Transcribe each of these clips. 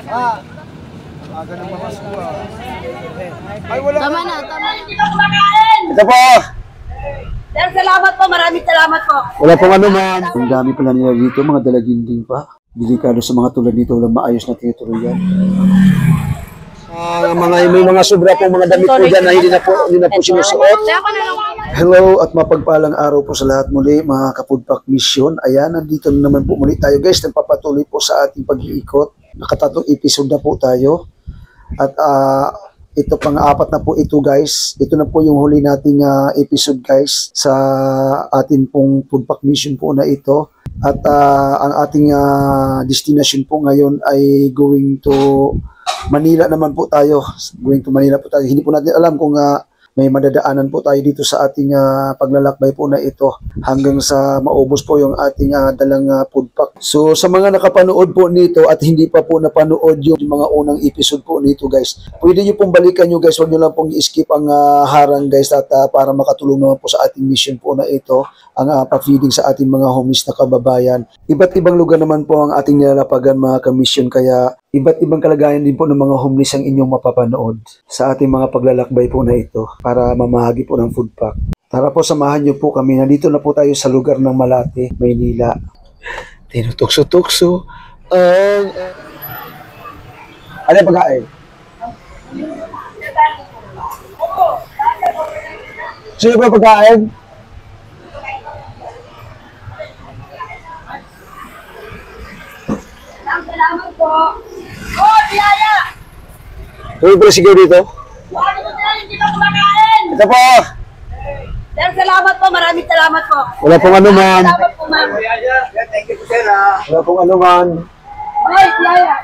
Aga ng mga suwa. Ay, wala. Tama na. Ito po. Sir, salamat po. Maraming salamat po. Wala pong ano man. Ang dami pala nila dito, mga dalaginding pa. Delikado sa mga tulad nito, walang maayos na tinutuloy yan. May mga sobra po mga damit po dyan na hindi na po sinusuot. Hello at mapagpalang araw po sa lahat muli mga Kapudpak Mission. Ayan, nandito na naman po muli tayo guys. Nagpapatuloy po sa ating pag-iikot. Nakatatlong episode na po tayo. At ito pang-apat na po ito guys. Ito na po yung huli nating episode guys sa ating pong Pudpak Mission po na ito. At ang ating destination po ngayon ay going to Manila naman po tayo. Going to Manila po tayo. Hindi po natin alam kung may madadaanan po tayo dito sa ating paglalakbay po na ito hanggang sa maubos po yung ating dalang foodpack. So sa mga nakapanood po nito at hindi pa po napanood yung mga unang episode po nito guys, pwede nyo pong balikan nyo guys, huwag nyo lang pong i-skip ang harang guys at para makatulong naman po sa ating mission po na ito, ang pa-feeding sa ating mga homeless na kababayan. Iba't ibang lugar naman po ang ating nilalapagan mga ka-mission, kaya iba't ibang kalagayan din po ng mga homeless ang inyong mapapanood sa ating mga paglalakbay po na ito para mamahagi po ng food pack. Tara po, samahan niyo po kami. Nandito na po tayo sa lugar ng Malate, Maynila. Tinutukso-tukso. Ano yung pagkain? Sino ba pagkain? Salamat po. Oh, Biyaya! Tuloy po sigaw dito. Hindi ka kumakain. Ito po. Sir, salamat po. Maraming salamat po. Wala pong ano man. Salamat po, ma'am. Thank you po sir. Wala pong ano man. Oy, Biyaya!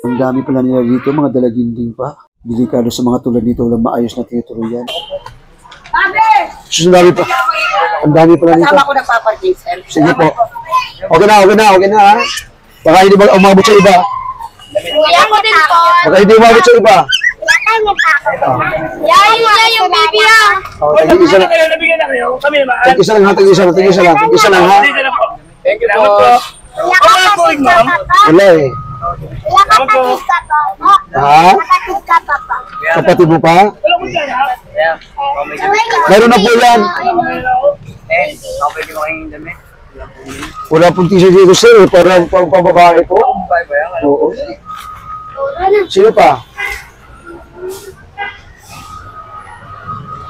Ang dami pala nila dito, mga dalaginding pa. Delikado sa mga tulad nito, walang maayos na tinutuloy yan. Ate! Ang dami pa. Ang dami pala dito. Kasama ko nagpaparking, sir. Sige po. Okay na ha. Baka hindi ba umabot sa iba? Kuya ko din po. Baka hindi umabot sa iba. Yaya yung baby Tag-isa lang. Tag-isa lang ha, tag-isa lang. Tag-isa lang ha. Thank you po. Wala eh. Ha? Kapatid mo pa? Meron na po yan. Wala pong t-shirt dito sir, parang pambabae po. Oo. Sino pa?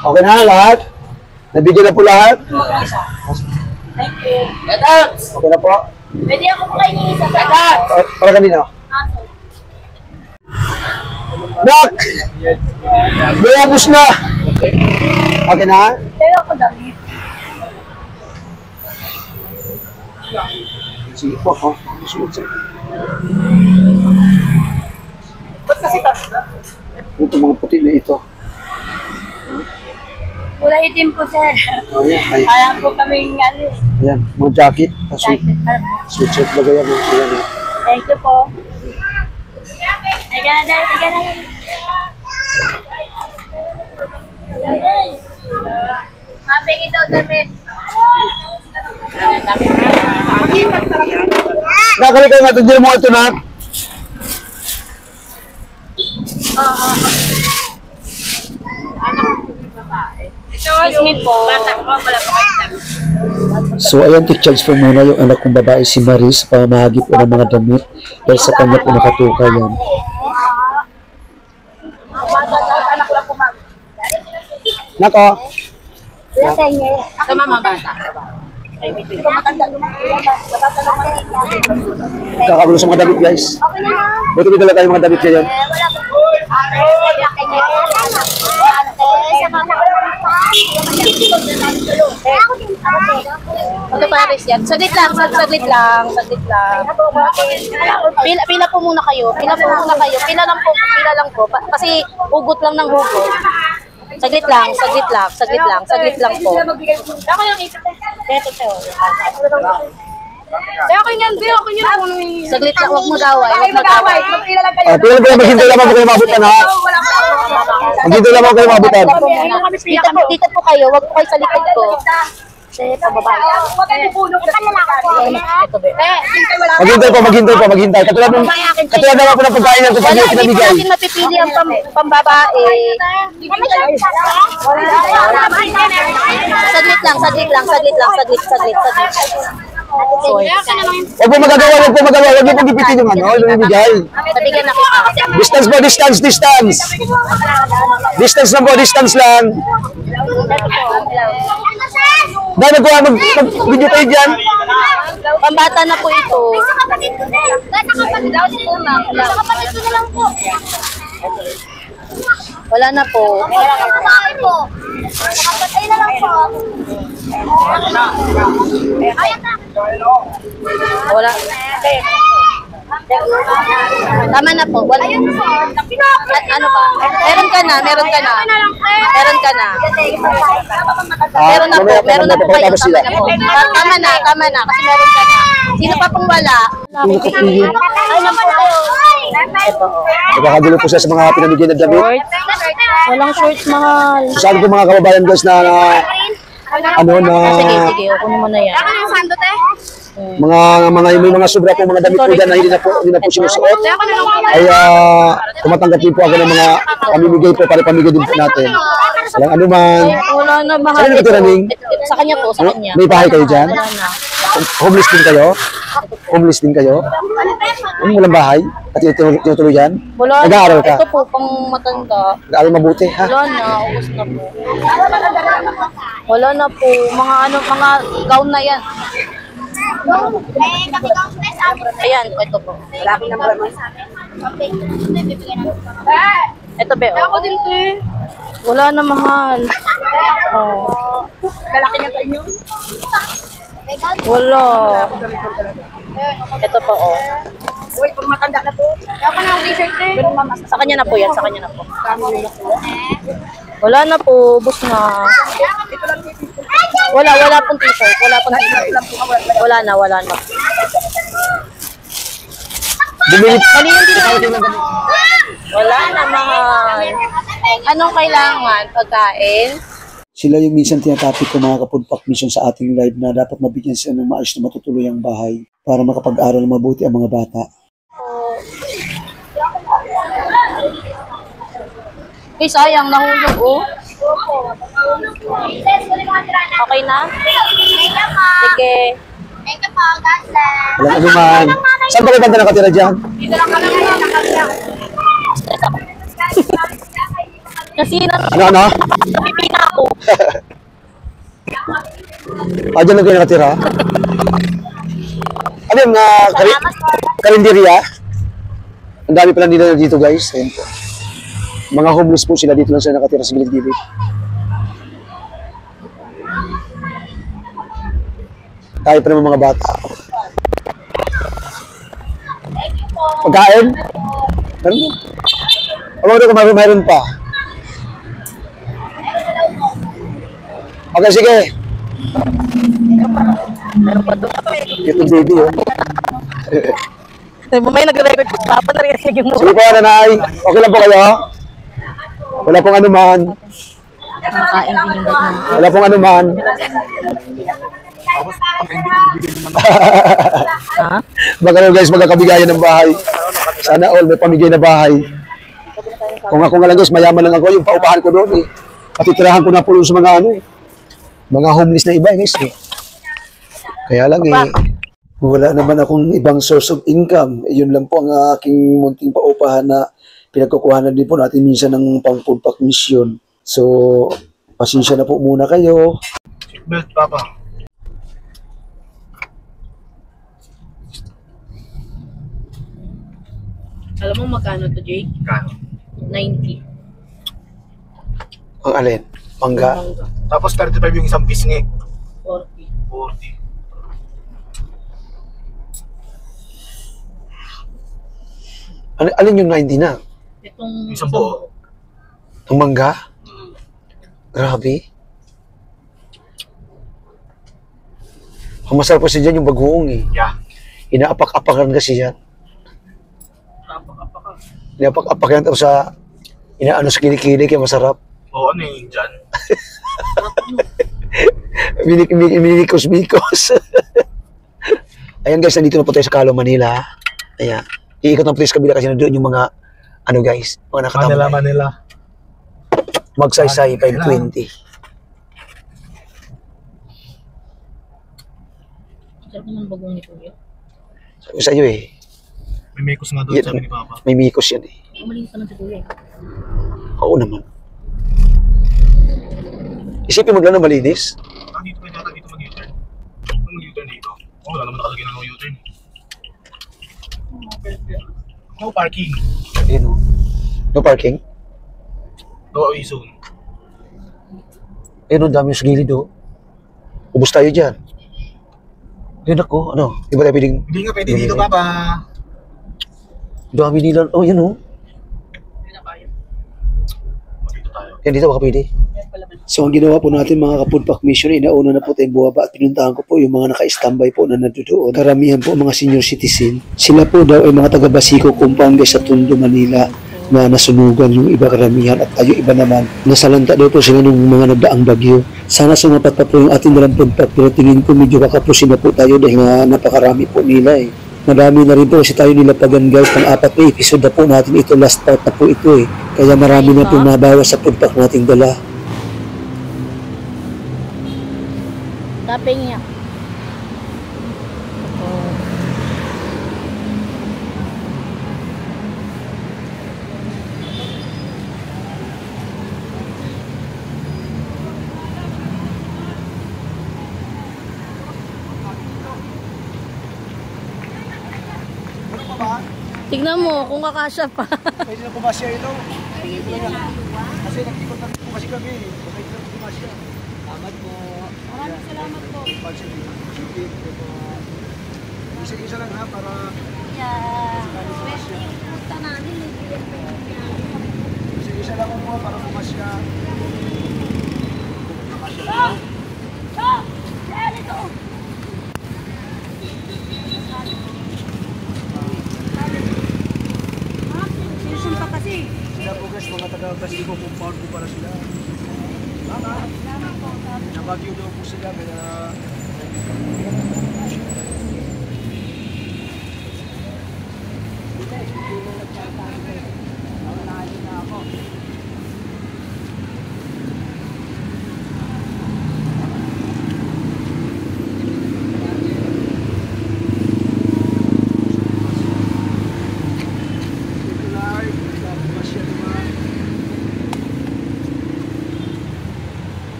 Okay na lahat? Nabigyan na po lahat? Thank you. Okay na po? Pwede ako po kayo isa sa Para kanina. Nak! Mayabos na! Okay na? Pero ako damit. Sige po, ha? Ba't kasi tapos na? Ito mga puti na ito. Kulay itim po, sir. Oh, yan. Ay, Kaya po kaming ano. yan. Mga jacket. Sweatshirt bagay yan. Ayan, ha? Thank you po. Teka na. Mabing ito, damit. Nakalik ka nga ito. Diyan mo ito na. Excuse me po. So ayan, transfer muna yung anak kong babae si Maris para mahagip po ng mga damit dahil sa kanya po nakatuka yan. Anak lang po, ma'am. Nako! Ito mama bata. Ito matanda. Kakagulo sa mga damit guys. Buti may dala tayong mga damit ngayon. Ito Paris yan. Saglit lang. Pila po muna kayo. Pila lang po. Kasi hugot lang ng hugot. Saglit lang po. Ako yung isa. Ito siya. Saglit lang, huwag mo daway. Magpila lang kayo. Pila lang maghintay lamang po kayo mabutan ha. Maghintay lamang kayo mabutan. Dito po kayo, huwag po kayo sa likod ko. Te, pababa. Huwag kayo pupunok na Ito, be. Maghintay. Katulad naman po ng pagkain ng Wala, kapag hindi po pinamigay. natin mapipili ang pambabae. Saglit lang. Sorry. Huwag po magagawa. Huwag niyo pong gipitin yung ano, yung namigay. Nabigyan na kita. Distance po, distance. Distance lang. Dahil nagkuha mag-video tayo dyan. Pambata na po ito. Wala na po. Wala. Tama na po. Wala. At ano pa? Meron ka na. Meron na po. Meron na po kayo. Tama na. Kasi meron ka na. Sino pa pong wala? Ay, naman po kayo. Ito. Nagkakagulo po siya sa mga pinamigay na damit. Shorts. Walang shorts, mahal. Sabi ko mga kababayan guys na Sige. Kunin mo na yan. may mga sobra po mga damit po dyan na hindi na po sinusuot. Ay tumatanggap din po ako ng mga pamimigay po para pamigay din po natin. Walang anuman. Wala na, mahal. Saan nakatira, Ning? Sa kanya po, sa kanya. May bahay kayo dyan? Wala na. Homeless din kayo? Walang bahay? At tinutuloy yan? Wala Nag-aaral na. ka? Ito po, pang matanda. Nag-aaral mabuti, ha? Wala na, ubos na po. Wala na po. Mga gown na yan. Ayan, ito po. Ito be, oh. Wala na, mahal. Oh. Wala. Ito po, oh. Uy, pag matanda ka to. Sa kanya na po yan, Wala na po, ubos na. Wala pong t-shirt. Wala na. Bumili. Wala na, mahal. Anong kailangan? Pagkain? Sila yung minsan tinatapik ko mga kapudpak mission sa ating live na dapat mabigyan sila ng maayos na matutuloy ang bahay para makapag-aral ng mabuti ang mga bata. Sayang, nahulog, oh. Okay na? Sige. Walang anuman. Saan ba kayo banda nakatira dyan? Kasi Ano? napipina ako. Dyan lang kayo nakatira? Ano yung karinderya? Ang dami pala nila dito guys. Ayun po. Mga homeless po sila, dito lang sila nakatira sa gilid-gilid. Tayo pa naman mga bata. Pagkain? Mayroon pa. Okay, sige. Ito baby, oh. May nag-record ko. Papa na rin yung Sige po, nanay. Okay lang po kayo? Wala pong anuman. Makain din yung dad namin. Wala pong anuman. Baka naman guys, magkakabigayan ng bahay. Sana all may pamigay na bahay. Kung ako nga lang guys, mayaman lang ako. Yung paupahan ko doon eh. Patitirahan ko na po yung sa mga mga homeless na iba guys eh. Kaya lang eh, wala naman akong ibang source of income. Yun lang po ang aking munting paupahan na pinagkukuhanan din po natin minsan ng pang-foodpack mission. So, pasensya na po muna kayo. Belt, Papa. Alam mo magkano to, Jake? Kano? 90. Ang alin? Mangga? Tapos 35 yung isang pisngi. 40. 40. Alin yung 90 na? Itong Isang buo. Ang mangga? Grabe. Ang masarap kasi dyan yung bagoong eh. Yeah. Inaapak-apakan kasi yan. Inaapak-apak yan tapos sa inaano sa kilikili kaya masarap. Oo, ano yung dyan? Minikos-mikos. Ayan guys, nandito na po tayo sa Calao, Manila. Ayan. Iikot na po tayo sa kabila kasi nandoon yung mga, ano guys, mga nakatambay. Manila. Magsaysay 520. Sarap naman bagong nito yun. Sabi ko sa iyo eh, May mekos nga doon, Yan. sabi ni Papa. may mikos yan eh. Malinis pa ng si Kuya. Oo naman. Isipin mo lang na malinis. Dito pwede ata dito mag-U-turn. Ano mag-U-turn dito? Oh, wala naman nakalagay na no U-turn. No parking. Ayun o. No parking. No away zone. Ayun o, dami yung sa gilid o. Ubus tayo dyan. Ayun ako, ano, di ba tayo pwedeng, Hindi nga pwede dito, Papa. dami nila, oh yan o. Dito tayo. Yan dito baka pwede. So ang ginawa po natin mga kapudpak mission, inauna na po tayong buwaba at pinuntahan ko po yung mga naka-standby po na nandoon. Karamihan po mga senior citizen. Sila po daw ay mga taga-Basico compound sa Tondo, Manila na nasunugan yung iba karamihan at tayo iba naman. Nasalanta daw po sila ng mga nagdaang bagyo. Sana sumapat pa po yung ating dalang pudpak pero tingin ko medyo kakapusin na po tayo dahil nga napakarami po nila eh. Marami na rin po kasi tayo nilapagan guys, pang-apat na episode na po natin ito, last part na po ito eh. Kaya marami na po nabawas sa pudpak nating dala. Taping niya. Tignan mo kung kakasya pa. Pwede na pumasya ito. Kasi nag-ikot na po kasi kami. Pwede na pumasya. Salamat po. Maraming salamat po. Isa-isa lang ha para isa-isa lang po para pumasya. Sila po guys, mga taga-Basico compound po para sila. Nabagyo daw po sila kaya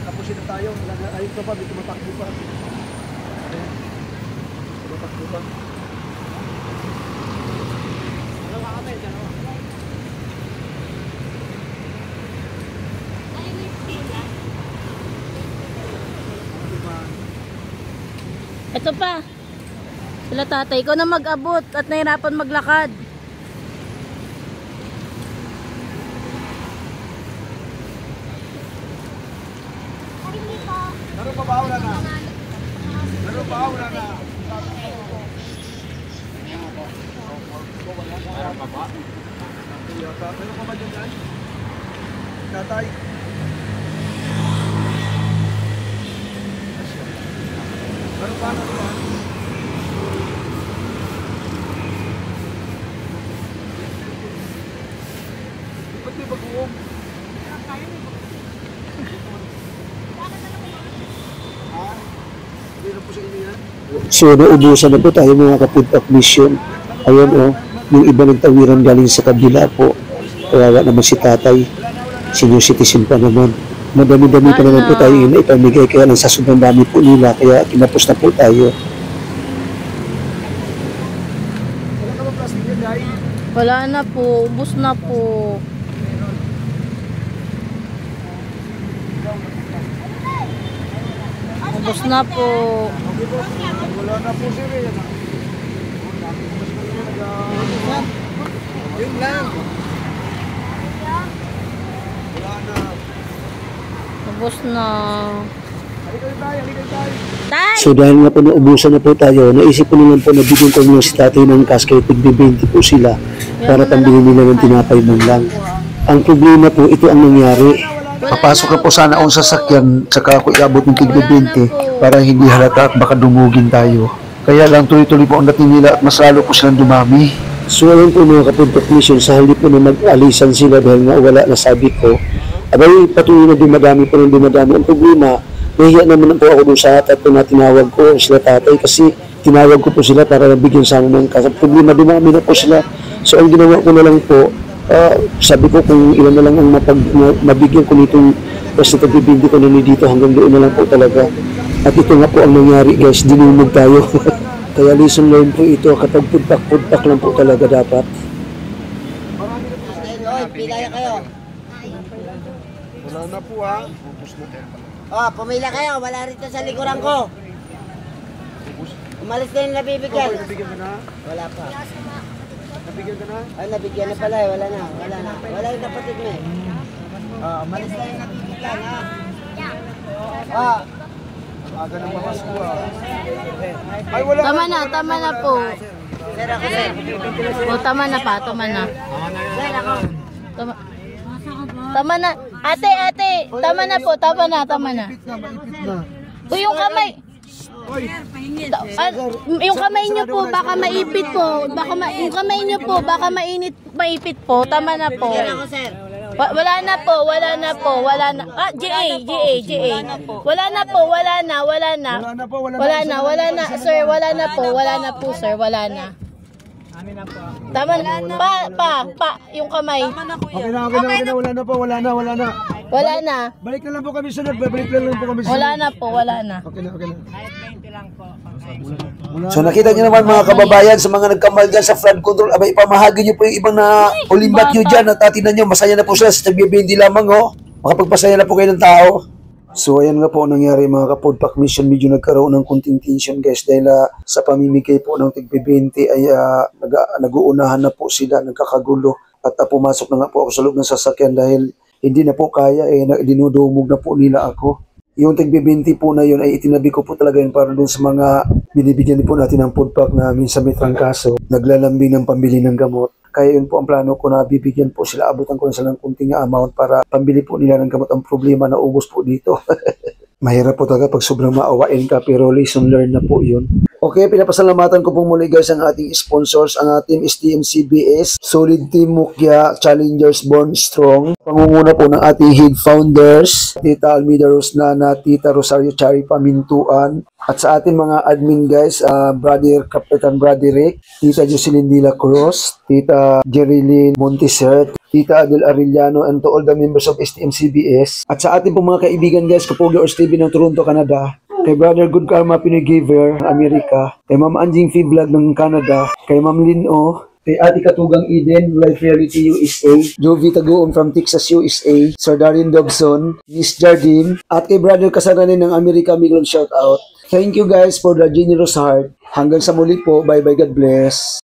tapusin na tayo. Ayun ka pa, may tumatakbo pa. Tumatakbo pa. Ito pa. Sila tatay ko na mag-abot at nahirapan maglakad. Naroon pa ba wala na? Naroon pa wala na? Meron pa ba? Meron pa ba dyan? Tatay? Meron pa na ba? Ba't may baguong? So, naubusan na po tayo mga kapudpak mission. Ayan o, yung iba nagtawiran galing sa kabila po. Kawawa naman si tatay. Senior citizen pa naman. Madami-dami pa naman po tayo na ipamigay. Kaya lang sa sobrang dami po nila. Kaya kinapos na po tayo. Wala na po. Ubus na po. Ubus na po. Wala na po sir eh. Yun lang. Wala na. Ubus na. Halika tayo. Tay! So dahil nga po naubusan na po tayo, naisip ko naman po na bigyan ko muna si tatay ng cash kaya tigbi 20 po sila para pambili nila ng tinapay man lang. Ang problema po, ito ang nangyari. Papasok na po sana akong sasakyan, saka ako iabot ng tigbe 20 para hindi halata at baka dumugin tayo. Kaya lang tuloy-tuloy po ang dating nila at mas lalo po silang dumami. So ayun po mga kapag mission, sa halip po na mag-alisan sila dahil nga wala na sabi ko, abay patuloy na dumadami po ng dumadami. Ang problema, nahiya naman po ako doon sa tatlo na tinawag ko sila tatay kasi tinawag ko po sila para nabigyan sana ng kasi problema, dumami na po sila. So ang ginawa ko na lang po, sabi ko kung ilan na lang ang mabigyan ko nitong kasi pagbibindi ko na ni dito hanggang doon na lang po talaga. At ito nga po ang nangyari guys, dinumog tayo. Kaya lesson learned po ito, kapag pudpak lang po talaga dapat. Pilaya kayo. Wala na po ha. Oh, pumila kayo. Wala rito sa likuran ko. Umalis na yung nabibigyan. Nabigyan ka na? Wala pa. Nabigyan ka na? Ay, nabigyan na pala eh. Wala na. Wala na. Wala yung kapatid mo eh. Oh, umalis na yung nabibigyan ha. Ah. Aga ng mga suwa. Ay, wala Tama na po. Sir, ako sir. O, tama na pa, tama na. Sir, ako. Tama na. Ate, tama na po, tama na. maipit na. O, yung kamay. Yung kamay niyo po, baka maipit po. Yung kamay niyo po, baka maipit po. Tama na po. Sir, ako sir. Wala na po. GA. Wala na po. Sir, wala na po, sir, wala na. Tama na. Yung kamay. Okay na. Wala na. Wala na. Balik na lang po kami sunod. Balik na lang po kami sunod. Wala na po, wala na. Okay na. So nakita niyo naman mga kababayan sa mga nagkamal dyan sa flood control, abay ipamahagi niyo po yung ibang na ulimbat niyo dyan at atinan niyo, masaya na po sila sa tagbibindi lamang makapagpasaya na po kayo ng tao. So ayan nga po ang nangyari mga kapodpak mission, medyo nagkaroon ng konting tension guys dahil sa pamimigay po ng tigbe-20 ay nag-uunahan na po sila, nagkakagulo at pumasok na nga po ako sa loob ng sasakyan dahil hindi na po kaya dinudumog na po nila ako. Yung tigbe-20 po na yun ay itinabi ko po talaga yun para doon sa mga binibigyan din po natin ng podpak na minsan may trangkaso, naglalambing ng pambili ng gamot. Kaya yun po ang plano ko na bibigyan po sila, abutan ko na sila ng kunting amount para pambili po nila ng gamot. Ang problema na ubos po dito. Mahirap po talaga pag sobrang maawain ka pero lesson learned na po yun. Okay, pinapasalamatan ko po muli guys ang ating sponsors. Ang ating STM-CBS, Solid Team Mukya, Challengers Born Strong. Pangunguna po ng ating head founders, Tita Almida Rosnana, Tita Rosario Chari Pamintuan. At sa ating mga admin guys, Brother Kapitan Broderick, Tita Jocelyn Dela Cruz, Tita Jerilyn Montesert, Tita Adel Arellano, and to all the members of STM-CBS. At sa ating po mga kaibigan guys, Kapugyo Stevie ng Toronto, Canada, kay Brother Good Karma Pinoy Giver ng Amerika, kay Ma'am Anjing Vlog ng Canada, kay Ma'am Lynn O, kay Ate Katugang Eden, Life Reality USA, Jovi Taguon from Texas, USA, Sir Darren Dobson, Miss Jardine, at kay Brother Kasaranin ng Amerika, Migron shout out. Thank you guys for the generous heart. Hanggang sa muli po, bye bye, God bless.